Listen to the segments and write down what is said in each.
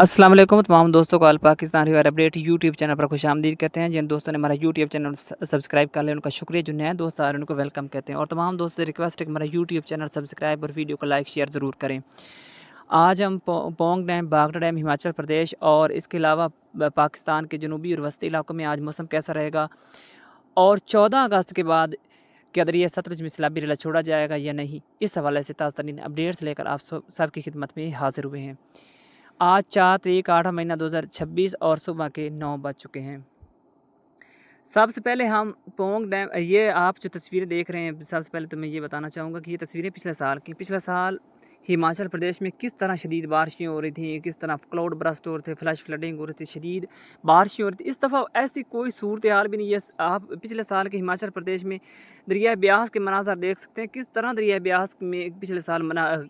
अस्सलाम वालेकुम तमाम दोस्तों को all Pakistan river update YouTube channel पर खुशामदीद कहते हैं। जिन दोस्तों ने हमारा यूट्यूब चैनल सब्सक्राइब कर लिया उनका शुक्रिया, जो नए दोस्त आ रहे हैं उनको वेलकम कहते हैं। और तमाम दोस्तों से रिक्वेस्ट है कि हमारा यूट्यूब चैनल सब्सक्राइब और वीडियो को लाइक शेयर ज़रूर करें। आज हम पोंग डैम, बागड़ा डैम, हिमाचल प्रदेश और इसके अलावा पाकिस्तान के जनूबी और वस्ती इलाकों में आज मौसम कैसा रहेगा, और 14 अगस्त के बाद क्या दरिया सतलुज में सैलाबी रेला छोड़ा जाएगा या नहीं, इस हवाले से ताज़ा तरीन अपडेट्स लेकर आप सबकी खिदमत में हाजिर हुए हैं। आज 4 तारीख 8 महीना 2026 और सुबह के 9 बज चुके हैं। सबसे पहले हम पोंग डैम, ये आप जो तस्वीरें देख रहे हैं, सबसे पहले तो मैं ये बताना चाहूँगा कि ये तस्वीरें पिछले साल की। पिछले साल हिमाचल प्रदेश में किस तरह शदीद बारिशें हो रही थी, किस तरह क्लाउड बरस्ट हो रहे थे, फ्लैश फ्लडिंग हो रही थी, शदीद बारिशें हो रही थी। इस दफ़ा ऐसी कोई सूरत हाल भी नहीं है। आप पिछले साल के हिमाचल प्रदेश में दरिया ब्यास के मनाज़र देख सकते हैं, किस तरह दरिया ब्यास में पिछले साल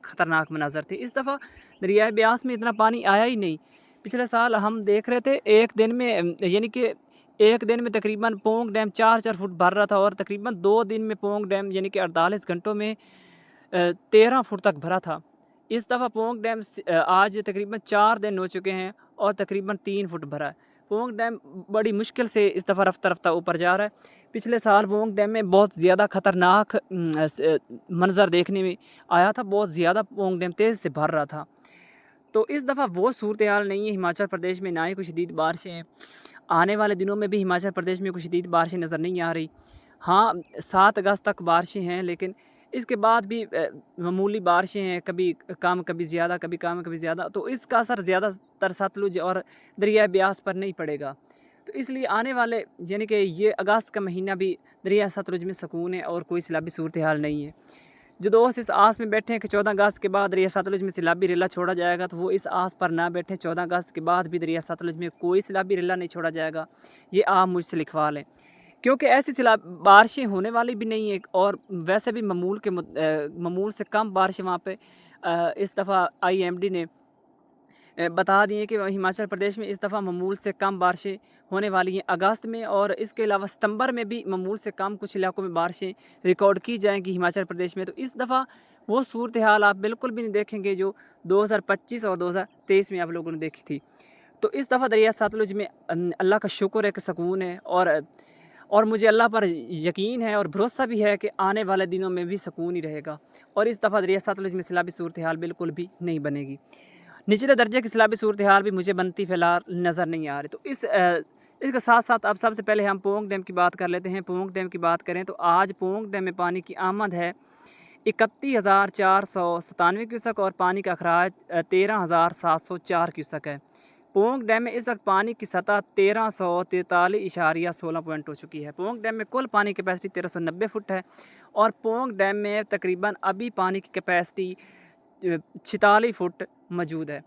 ख़तरनाक मनाज़र थे। इस दफ़ा दरिया ब्यास में इतना पानी आया ही नहीं। पिछले साल हम देख रहे थे एक दिन में, यानी कि एक दिन में तकरीबन पोंग डैम 4-4 फुट भर रहा था, और तकरीबन 2 दिन में पोंग डैम यानी कि 48 घंटों में 13 फुट तक भरा था। इस दफ़ा पोंग डैम आज तकरीबन 4 दिन हो चुके हैं और तकरीबन 3 फुट भरा है। पोंग डैम बड़ी मुश्किल से इस दफ़ा रफ्ता ऊपर जा रहा है। पिछले साल पोंग डैम में बहुत ज़्यादा ख़तरनाक मंज़र देखने में आया था, बहुत ज़्यादा पोंग डैम तेज़ से भर रहा था। तो इस दफ़ा वो सूरत हाल नहीं है हिमाचल प्रदेश में, ना ही कोई शदीद बारिशें हैं। आने वाले दिनों में भी हिमाचल प्रदेश में कोई शदीद बारिशें नज़र नहीं आ रही। हाँ, 7 अगस्त तक बारिशें हैं, लेकिन इसके बाद भी मामूली बारिशें हैं, कभी कम कभी ज़्यादा, कभी कम कभी ज़्यादा। तो इसका असर ज़्यादातर सतलुज और दरिया ब्यास पर नहीं पड़ेगा। तो इसलिए आने वाले, यानी कि ये अगस्त का महीना भी दरिया सतलुज में सुकून है और कोई सैलाबी सूरत हाल नहीं है। जो दोस्त इस आस में बैठे हैं कि 14 अगस्त के बाद दरिया सतलुज में सैलाबी रेला छोड़ा जाएगा, तो वो इस आस पर ना बैठें। 14 अगस्त के बाद भी दरिया सतलुज में कोई सैलाबी रेला नहीं छोड़ा जाएगा, ये आप मुझसे लिखवा लें। क्योंकि ऐसी बारिशें होने वाली भी नहीं है, और वैसे भी मामूल से कम बारिशें वहाँ पे इस दफ़ा IMD ने बता दिए कि हिमाचल प्रदेश में इस दफ़ा मामूल से कम बारिशें होने वाली हैं अगस्त में, और इसके अलावा सितंबर में भी मामूल से कम कुछ इलाकों में बारिशें रिकॉर्ड की जाएंगी हिमाचल प्रदेश में। तो इस दफ़ा वो सूरत हाल आप बिल्कुल भी नहीं देखेंगे जो 2025 और 2023 में आप लोगों ने देखी थी। तो इस दफ़ा दरिया सतलुज में अल्लाह का शुक्र है कि सुकून है, और मुझे अल्लाह पर यकीन है और भरोसा भी है कि आने वाले दिनों में भी सुकून ही रहेगा, और इस दफ़ा दरिया सतलुज में सैलाबी सूरत हाल बिल्कुल भी नहीं बनेगी। निचले दर्जे की सैलाबी सूरत हाल भी मुझे बनती फ़िलहाल नज़र नहीं आ रही। तो इसके साथ साथ अब सबसे पहले हम पोंग डैम की बात कर लेते हैं। पोंग डैम की बात करें तो आज पोंग डैम में पानी की आमद है 31,497 क्यूसेक, और पानी का अखराज 13,704 क्यूसेक है। पोंग डैम में इस वक्त पानी की सतह 1343.16 पॉइंट हो चुकी है। पोंग डैम में कुल पानी कैपेसिटी 1390 फुट है, और पोंग डैम में तकरीबन अभी पानी की कैपेसिटी 46 फुट मौजूद है।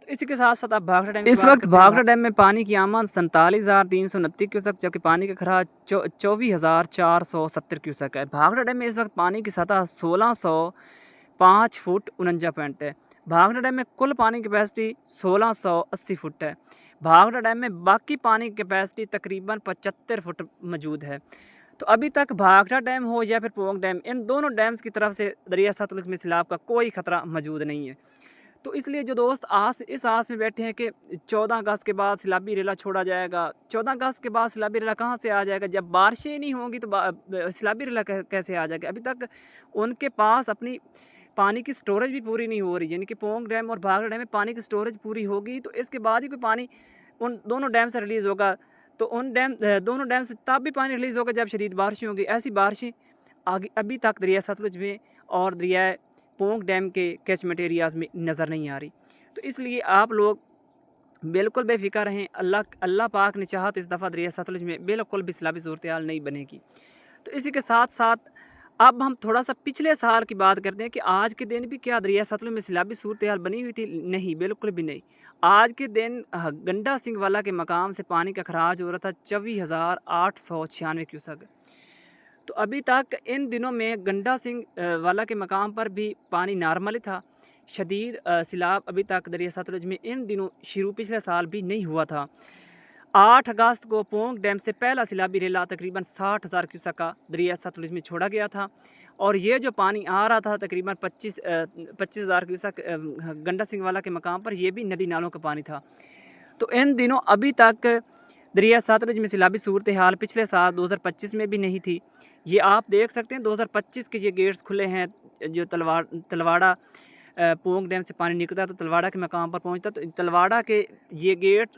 तो इसी के साथ साथ आप भाखड़ा डैम इस वक्त भाखड़ा डैम में पानी की आमद 47,329 क्यूसेक, जबकि पानी का खराज 24,470 क्यूसेक है। भाखड़ा डैम में इस वक्त पानी की सतह 1605 फुट 49 पॉइंट है। भाखड़ा डैम में कुल पानी की कैपेसिटी 1680 फुट है। भाखड़ा डैम में बाकी पानी की कैपेसिटी तकरीबन 75 फुट मौजूद है। तो अभी तक भाखड़ा डैम हो या फिर पोंग डैम, इन दोनों डैम्स की तरफ से दरिया सतलुज में सैलाब का कोई ख़तरा मौजूद नहीं है। तो इसलिए जो दोस्त इस आस में बैठे हैं कि 14 अगस्त के बाद सैलाबी रेला छोड़ा जाएगा, 14 अगस्त के बाद सैलाबी रेला कहाँ से आ जाएगा? जब बारिशें नहीं होंगी तो सैलाबी रेला कैसे आ जाएगा? अभी तक उनके पास अपनी पानी की स्टोरेज भी पूरी नहीं हो रही, यानी कि पोंग डैम और भाखड़ा डैम में पानी की स्टोरेज पूरी होगी तो इसके बाद ही कोई पानी उन दोनों डैम से रिलीज़ होगा। तो दोनों डैम से तब भी पानी रिलीज़ होगा जब शदीद बारिशें होंगी। ऐसी बारिशें आगे अभी तक दरिया सतलुज में और दरिया पोंग डैम के कैचमेंट एरियाज़ में नज़र नहीं आ रही। तो इसलिए आप लोग बिल्कुल बेफ़िक्र रहें। अल्लाह पाक ने चाहा तो इस दफ़ा दरिया सतलुज में बिल्कुल भी सैलाबी सूरत हाल नहीं बनेगी। तो इसी के साथ साथ अब हम थोड़ा सा पिछले साल की बात करते हैं कि आज के दिन भी क्या दरिया सतलुज में सैलाबी सूरत हाल बनी हुई थी? नहीं, बिल्कुल भी नहीं। आज के दिन गंडा सिंह वाला के मकाम से पानी का खराज हो रहा था 24,896 क्यूसेक। तो अभी तक इन दिनों में गंडा सिंह वाला के मकाम पर भी पानी नॉर्मल ही था। शदीद सैलाब अभी तक दरिया सतलुज में इन दिनों शुरू पिछले साल भी नहीं हुआ था। 8 अगस्त को पोंग डैम से पहला सैलाबी रेला तकरीबन 60,000 क्यूसेक का दरिया सतलुज में छोड़ा गया था और ये जो पानी आ रहा था तकरीबन 25,000 क्यूसेक गंडा सिंह वाला के मकाम पर, ये भी नदी नालों का पानी था। तो इन दिनों अभी तक दरिया सतलुज में सैलाबी सूरत हाल पिछले साल 2025 में भी नहीं थी। ये आप देख सकते हैं 2025 के ये गेट्स खुले हैं, जो तलवाड़ा पोंग डैम से पानी निकलता है तो तलवाड़ा के मकाम पर पहुंचता, तो तलवाड़ा के ये गेट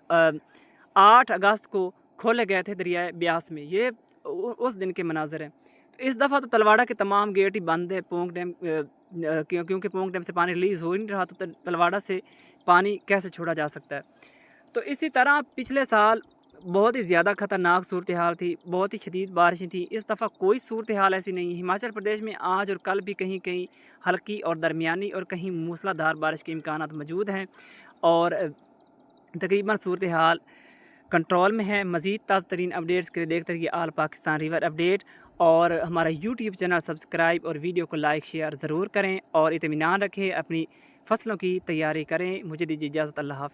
8 अगस्त को खोले गए थे दरिया ब्यास में। ये उस दिन के मनाजर हैं। तो इस दफ़ा तो तलवाड़ा के तमाम गेट ही बंद है पोंग डैम, क्योंकि पोंग डैम से पानी रिलीज़ हो ही नहीं रहा, तो तलवाड़ा से पानी कैसे छोड़ा जा सकता है। तो इसी तरह पिछले साल बहुत ही ज़्यादा ख़तरनाक सूरत हाल थी, बहुत ही शदीद बारिशें थी। इस दफ़ा कोई सूरत हाल ऐसी नहीं है। हिमाचल प्रदेश में आज और कल भी कहीं कहीं हल्की और दरमियानी और कहीं मूसलाधार बारिश के इम्कानात मौजूद हैं और तकरीबन सूरत हाल कंट्रोल में है। मज़ीद ताज़ा तरीन अपडेट्स के लिए देखते रहिए आल पाकिस्तान रिवर अपडेट, और हमारा यूट्यूब चैनल सब्सक्राइब और वीडियो को लाइक शेयर ज़रूर करें और इत्मीनान रखें, अपनी फसलों की तैयारी करें। मुझे दीजिए इजाज़त, अल्लाह हाफ़िज़।